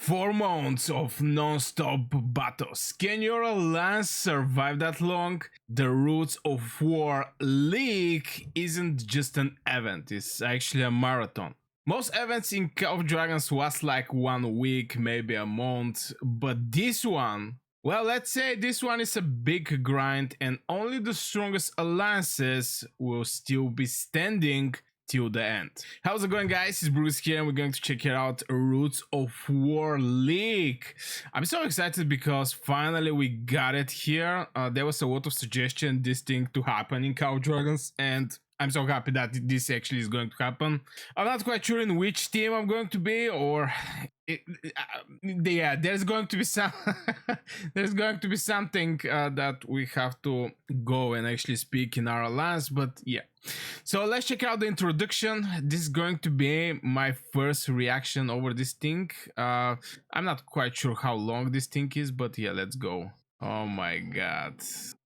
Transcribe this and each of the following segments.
4 months of non-stop battles. Can your alliance survive that long? The Roots of War League isn't just an event, it's actually a marathon. Most events in Call of Dragons last like 1 week, maybe a month, but this one, well, let's say this one is a big grind and only the strongest alliances will still be standing till the end. How's it going, guys? It's Bruce here and we're going to check it out, Roots of War League. I'm so excited because finally we got it here. There was a lot of suggestion this thing to happen in Call of Dragons and I'm so happy that this actually is going to happen. I'm not quite sure in which team I'm going to be, or yeah, there's going to be some there's going to be something that we have to go and actually speak in our alliance, but yeah. So let's check out the introduction. This is going to be my first reaction over this thing. I'm not quite sure how long this thing is, but yeah, let's go. Oh my god.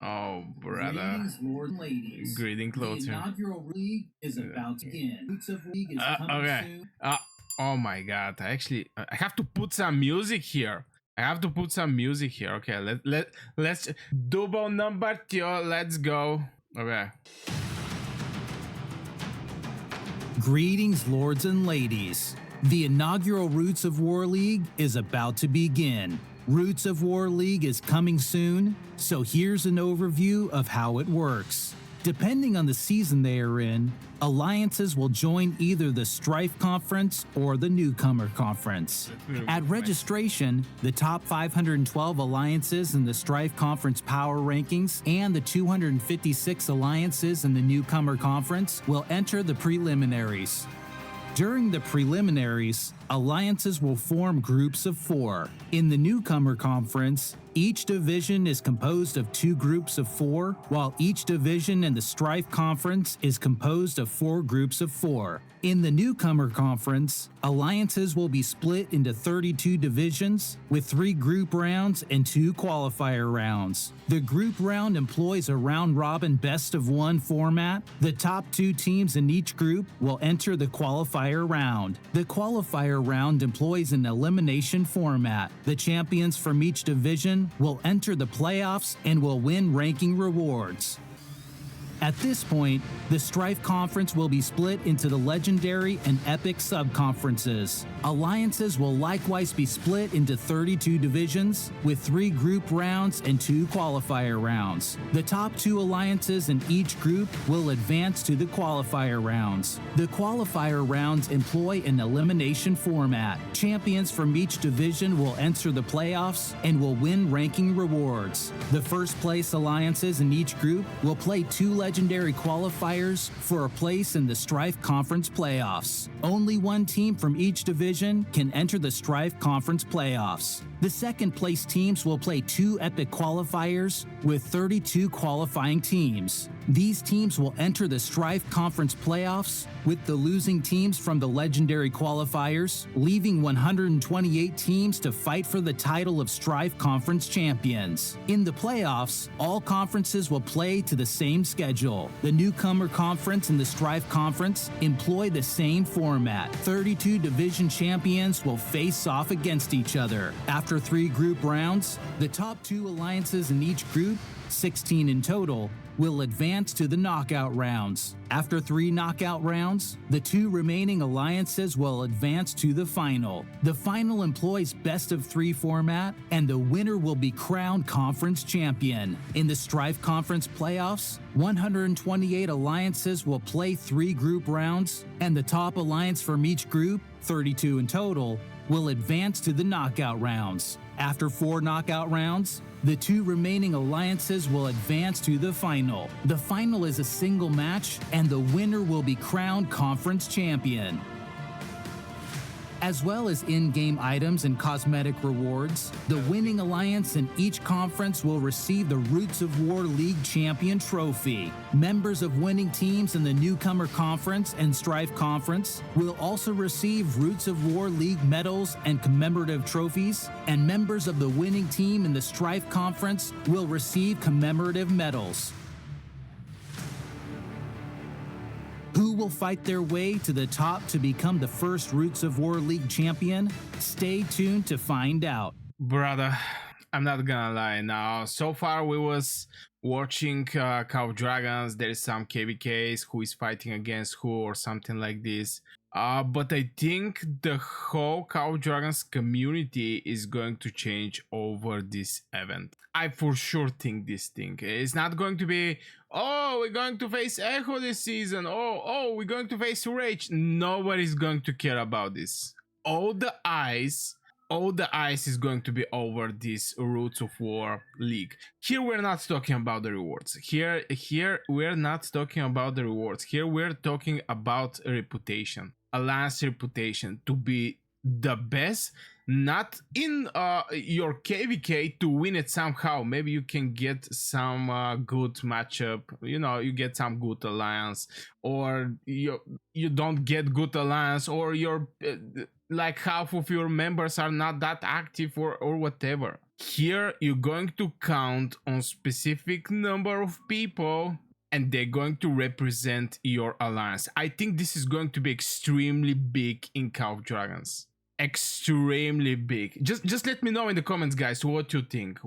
Oh, brother. Greetings, Lord and ladies. Greeting closer. The inaugural league is about to begin. Roots of League is coming okay. soon. Oh my god. I have to put some music here. Okay, let's double number 2. Let's go. Okay. Greetings, lords and ladies. The inaugural Roots of War League is about to begin. Roots of War League is coming soon, so here's an overview of how it works. Depending on the season they are in, alliances will join either the Strife Conference or the Newcomer Conference. At registration, the top 512 alliances in the Strife Conference power rankings and the 256 alliances in the Newcomer Conference will enter the preliminaries. During the preliminaries, alliances will form groups of 4. In the Newcomer Conference, each division is composed of 2 groups of 4, while each division in the Strife Conference is composed of 4 groups of 4. In the Newcomer Conference, alliances will be split into 32 divisions with 3 group rounds and 2 qualifier rounds. The group round employs a round-robin best-of-1 format. The top 2 teams in each group will enter the qualifier round. The qualifier round employs an elimination format. The champions from each division will enter the playoffs and will win ranking rewards. At this point, the Strife Conference will be split into the Legendary and Epic sub-conferences. Alliances will likewise be split into 32 divisions, with 3 group rounds and 2 qualifier rounds. The top 2 alliances in each group will advance to the qualifier rounds. The qualifier rounds employ an elimination format. Champions from each division will enter the playoffs and will win ranking rewards. The first place alliances in each group will play 2 legendary qualifiers for a place in the Strife Conference playoffs. Only 1 team from each division can enter the Strife Conference playoffs. The second place teams will play 2 epic qualifiers with 32 qualifying teams. These teams will enter the Strife Conference playoffs with the losing teams from the legendary qualifiers, leaving 128 teams to fight for the title of Strife Conference champions. In the playoffs, all conferences will play to the same schedule. The Newcomer Conference and the Strife Conference employ the same format. 32 division champions will face off against each other. After 3 group rounds, the top 2 alliances in each group, 16 in total, will advance to the knockout rounds. After 3 knockout rounds, the 2 remaining alliances will advance to the final. The final employs best-of-3 format, and the winner will be crowned conference champion. In the Strife Conference playoffs, 128 alliances will play 3 group rounds, and the top alliance from each group, 32 in total, will advance to the knockout rounds. After 4 knockout rounds, the 2 remaining alliances will advance to the final. The final is a single match, and the winner will be crowned conference champion. As well as in-game items and cosmetic rewards, the winning alliance in each conference will receive the Roots of War League Champion Trophy. Members of winning teams in the Newcomer Conference and Strife Conference will also receive Roots of War League medals and commemorative trophies, and members of the winning team in the Strife Conference will receive commemorative medals. Who will fight their way to the top to become the first Roots of War League champion? Stay tuned to find out. Brother, I'm not gonna lie now. So far, we was watching Call of Dragons. There is some KVKs who is fighting against who or something like this. But I think the whole Call of Dragons community is going to change over this event. I for sure think this thing. It's not going to be, oh, we're going to face Echo this season. Oh, we're going to face Rage. Nobody's going to care about this. All the eyes is going to be over this Roots of War League. Here we're not talking about the rewards. Here we're not talking about the rewards. Here we're talking about reputation, Alliance reputation, to be the best, not in your KVK to win it somehow. Maybe you can get some good matchup, you get some good alliance, or you don't get good alliance, or you're like half of your members are not that active or whatever. Here you're going to count on specific number of people and they're going to represent your alliance. I think this is going to be extremely big in Call of Dragons. Extremely big. Just let me know in the comments, guys, what you think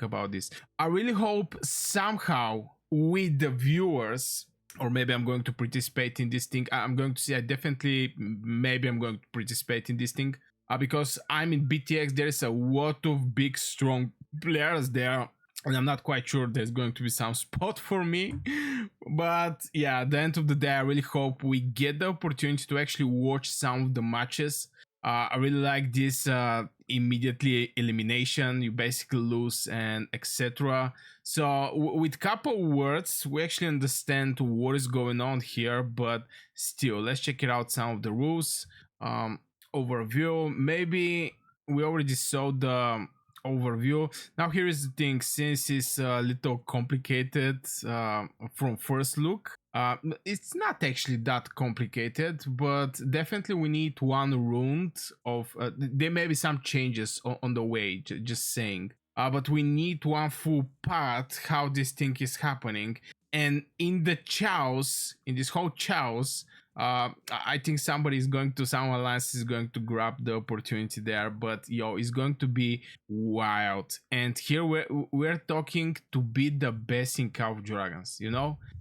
about this. I really hope somehow with the viewers, or maybe I'm going to participate in this thing. I'm going to say maybe I'm going to participate in this thing because I'm in BTX. There is a lot of big, strong players there, and I'm not quite sure there's going to be some spot for me. But yeah, at the end of the day, I really hope we get the opportunity to actually watch some of the matches. I really like this immediately elimination. You basically lose and etc. So with couple words, we actually understand what is going on here. But still, let's check it out. Some of the rules, overview. Maybe we already saw the overview. Now here is the thing, since it's a little complicated from first look, it's not actually that complicated, but definitely we need one round of there may be some changes on the way, just saying, but we need one full part how this thing is happening. And in this whole chaos, I think some alliance is going to grab the opportunity there, but it's going to be wild. And here we're talking to be the best in Call of Dragons,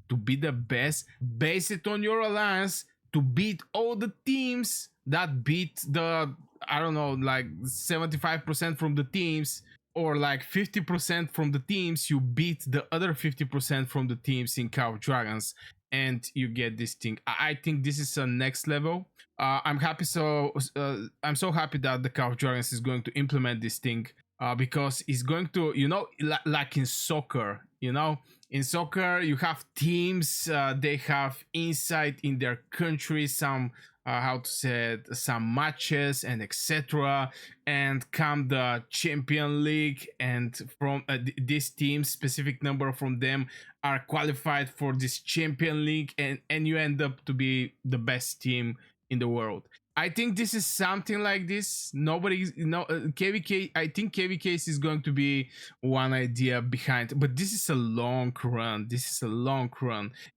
to be the best, base it on your alliance, to beat all the teams that beat the, I don't know, like 75% from the teams, or like 50% from the teams, you beat the other 50% from the teams in Call of Dragons, and you get this thing. I think this is a next level. I'm so happy that the Call of Dragons is going to implement this thing, because it's going to, like in soccer, in soccer you have teams, they have insight in their country, some some matches and etc. And come the Champion League, and from this team, specific number from them are qualified for this Champion League, and you end up to be the best team in the world. I think this is something like this. KVK, I think KVK is going to be one idea behind, but this is a long run.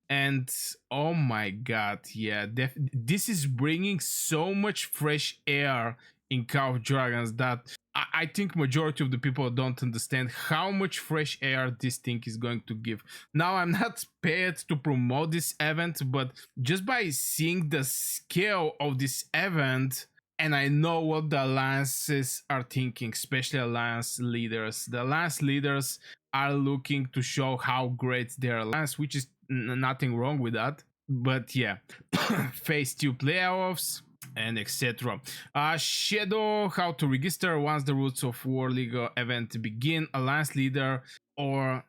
And oh my god, yeah, this is bringing so much fresh air in Call of Dragons that I think majority of the people don't understand how much fresh air this thing is going to give. Now, I'm not paid to promote this event, but just by seeing the scale of this event, and I know what the alliances are thinking, especially alliance leaders. The alliance leaders are looking to show how great their alliance, which is nothing wrong with that. But yeah, phase 2 playoffs and etc. Shadow, how to register once the Roots of War League event begin. Alliance leader or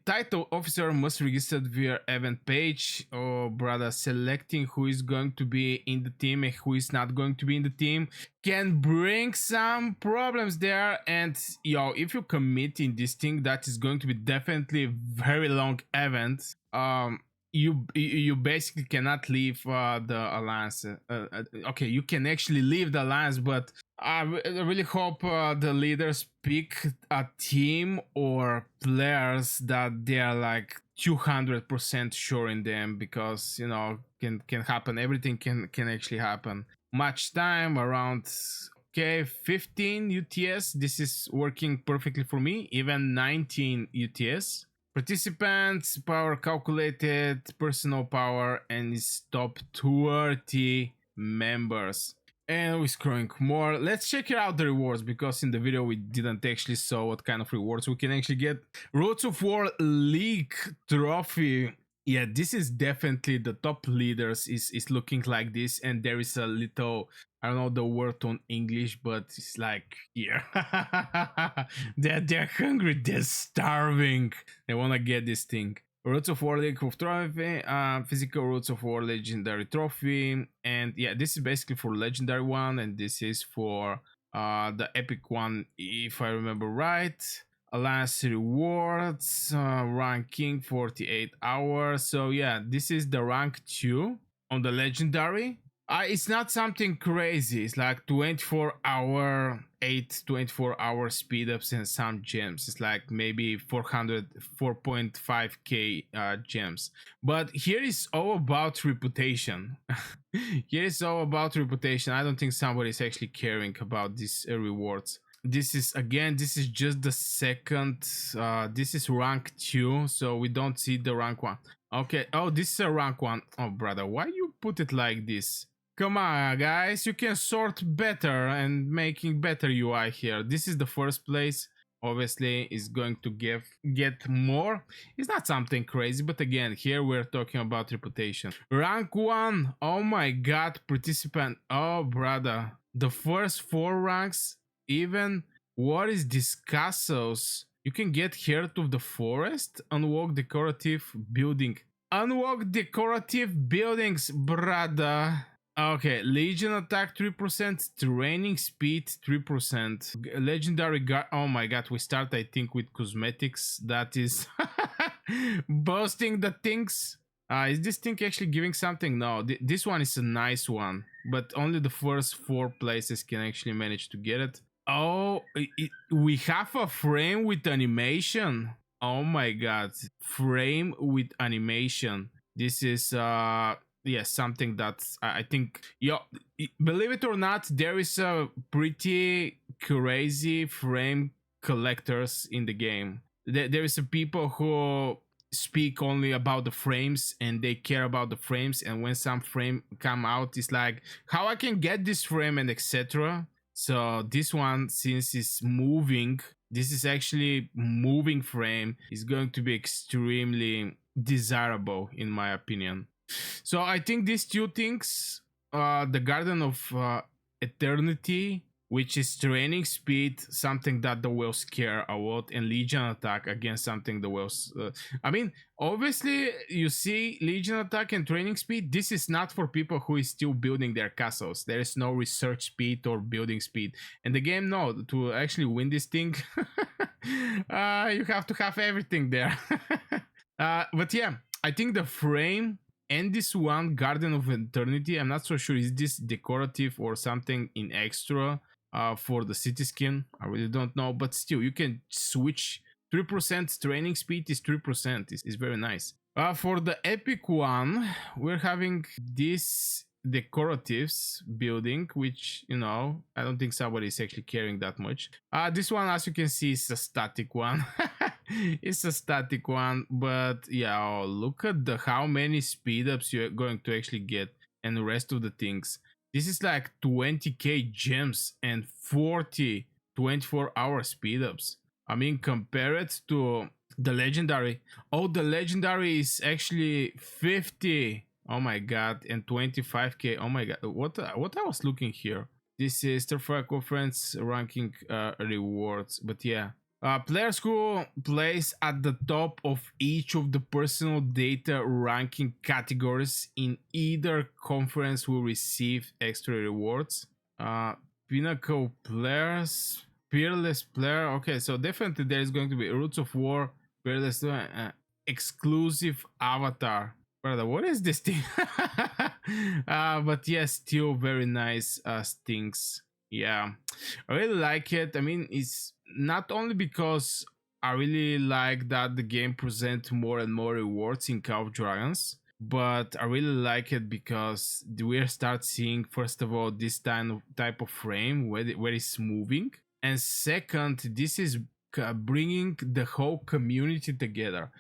title officer must register via event page. Oh brother, selecting who is going to be in the team and who is not going to be in the team can bring some problems there. And if you commit in this thing, that is going to be definitely a very long event. You basically cannot leave the alliance. Okay, you can actually leave the alliance, but I really hope the leaders pick a team or players that they are like 200% sure in them, because can happen. Everything can actually happen. Match time around, okay, 15 UTS. This is working perfectly for me. Even 19 UTS. Participants power calculated, personal power, and is top 30 members. And we're scrolling more. Let's check out the rewards, because in the video we didn't actually saw what kind of rewards we can actually get. Roots of War League trophy. Yeah, this is definitely the top leaders is looking like this, and there is a little, I don't know the word on English, but it's like here. They're hungry, they're starving. They wanna get this thing. Roots of War League of Trophy, physical Roots of War Legendary Trophy, and yeah, this is basically for Legendary one, and this is for the Epic one, if I remember right. Last rewards, ranking 48 hours. So yeah, this is the rank 2 on the Legendary. It's not something crazy. It's like 24 hour speed ups and some gems. It's like maybe 4.5k gems. But here is all about reputation. Here is all about reputation. I don't think somebody is actually caring about these rewards. This is just the second. This is rank 2, so we don't see the rank 1. Okay. Oh, this is a rank 1. Oh, brother, why you put it like this? Come on, guys, you can sort better and making better UI here. This is the first place. Obviously, is going to get more. It's not something crazy, but again, here we're talking about reputation. Rank 1. Oh my god, participant. Oh, brother, the first 4 ranks. Even what is this castles? You can get Heart of the Forest, unlock decorative building. Unlock decorative buildings, brother. Okay, Legion attack 3%, training speed 3%, legendary guard. Oh my god, we start I think with cosmetics. That is boasting the things. Is this thing actually giving something? No, this one is a nice one, but only the first 4 places can actually manage to get it. Oh, we have a frame with animation. Oh my god, frame with animation. This is yeah, something that I think, yeah, believe it or not, there is a pretty crazy frame collectors in the game. There is a people who speak only about the frames, and they care about the frames, and when some frame come out, it's like how I can get this frame and etc. So this one, since it's moving, this is actually moving frame, is going to be extremely desirable in my opinion. So I think these 2 things, the Garden of Eternity, which is training speed, something that the whales care a lot, and Legion attack, again something the whales. I mean, obviously you see Legion attack and training speed. This is not for people who is still building their castles. There is no research speed or building speed. And the game, no, to actually win this thing, you have to have everything there. But yeah, I think the frame and this one, Garden of Eternity, I'm not so sure, is this decorative or something in extra for the city skin? I really don't know, but still, you can switch. 3% training speed is 3%, is very nice. For the epic one, we're having this decoratives building, which, you know, I don't think somebody is actually caring that much. This one, as you can see, is a static one. It's a static one, but yeah, oh, look at how many speed ups you're going to actually get, and the rest of the things. This is like 20k gems and 40 24-hour speed ups. I mean, compare it to the legendary. Oh, the legendary is actually 50. Oh my god, and 25k. Oh my god, what I was looking here. This is the Strife Conference ranking rewards, but yeah. Players who place at the top of each of the personal data ranking categories in either conference will receive extra rewards. Pinnacle players, peerless player. Okay, so definitely there is going to be Roots of War, peerless, exclusive avatar. Brother, what is this thing? But yes, still very nice things. Yeah, I really like it. I mean, it's not only because I really like that the game presents more and more rewards in Call of Dragons, but I really like it because we start seeing, first of all, this type of frame where it's moving, and second, this is bringing the whole community together,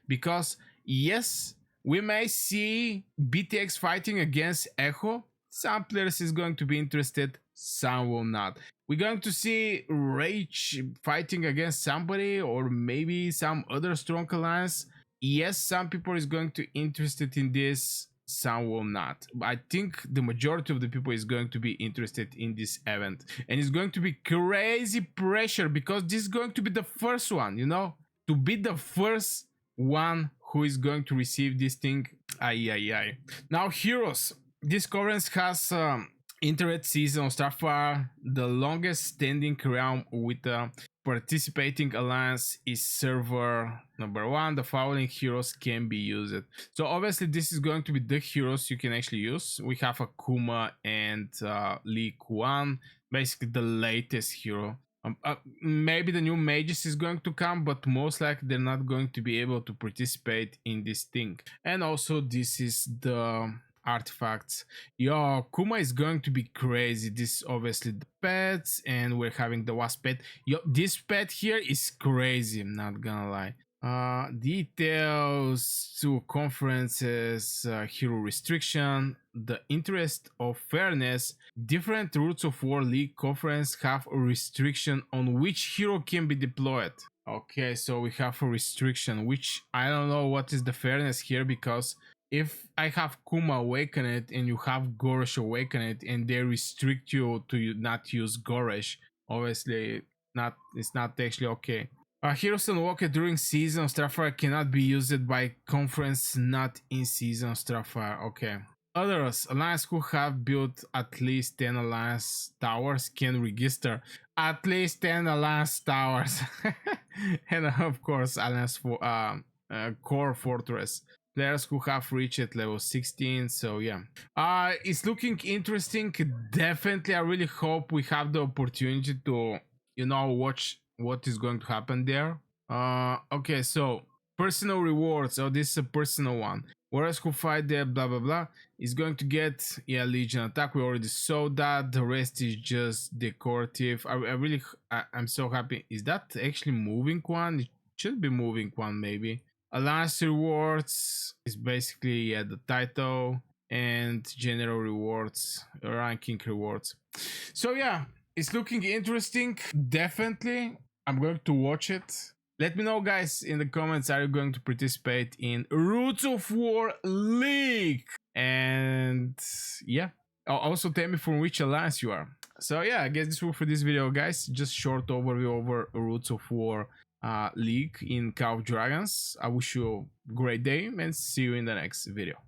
because yes, we may see BTX fighting against Echo. Some players is going to be interested, some will not. We're going to see Rage fighting against somebody, or maybe some other strong alliance. Yes, some people is going to interested in this, some will not. I think the majority of the people is going to be interested in this event, and it's going to be crazy pressure because this is going to be the first one, to be the first one who is going to receive this thing. Ay. Now, heroes. This conference has internet season of Starfire. The longest standing realm with participating alliance is server number 1. The following heroes can be used. So obviously this is going to be the heroes you can actually use. We have Akuma and Lee Kuan, basically the latest hero. Maybe the new mages is going to come, but most likely they're not going to be able to participate in this thing. And also this is the artifacts. Yo, Kuma is going to be crazy. This is obviously the pets, and we're having the wasp pet. Yo, this pet here is crazy, I'm not gonna lie. Details to conferences, hero restriction, the interest of fairness. Different Roots of War League conference have a restriction on which hero can be deployed. Okay, so we have a restriction, which I don't know what is the fairness here, because if I have Kuma Awakened and you have Goresh Awakened and they restrict you to not use Goresh, obviously it's not actually okay. Heroes unlocked during season of Starfire cannot be used by conference not in season of Starfire. Okay. Others, alliance who have built at least 10 alliance towers can register at least 10 alliance towers. And of course, alliance for core fortress. Players who have reached level 16. So yeah, it's looking interesting. Definitely, I really hope we have the opportunity to watch what is going to happen there. Okay, so personal rewards. Oh, this is a personal one. Whereas who fight there, blah blah blah, is going to get Legion attack. We already saw that. The rest is just decorative. I'm so happy. Is that actually moving one? It should be moving one, maybe. Alliance rewards is basically the title, and general rewards, ranking rewards. So yeah, it's looking interesting. Definitely, I'm going to watch it. Let me know, guys, in the comments, are you going to participate in Roots of War League? And yeah, also tell me from which alliance you are. So yeah, I guess this will for this video, guys. Just short overview over Roots of War League in Call of Dragons. I wish you a great day and see you in the next video.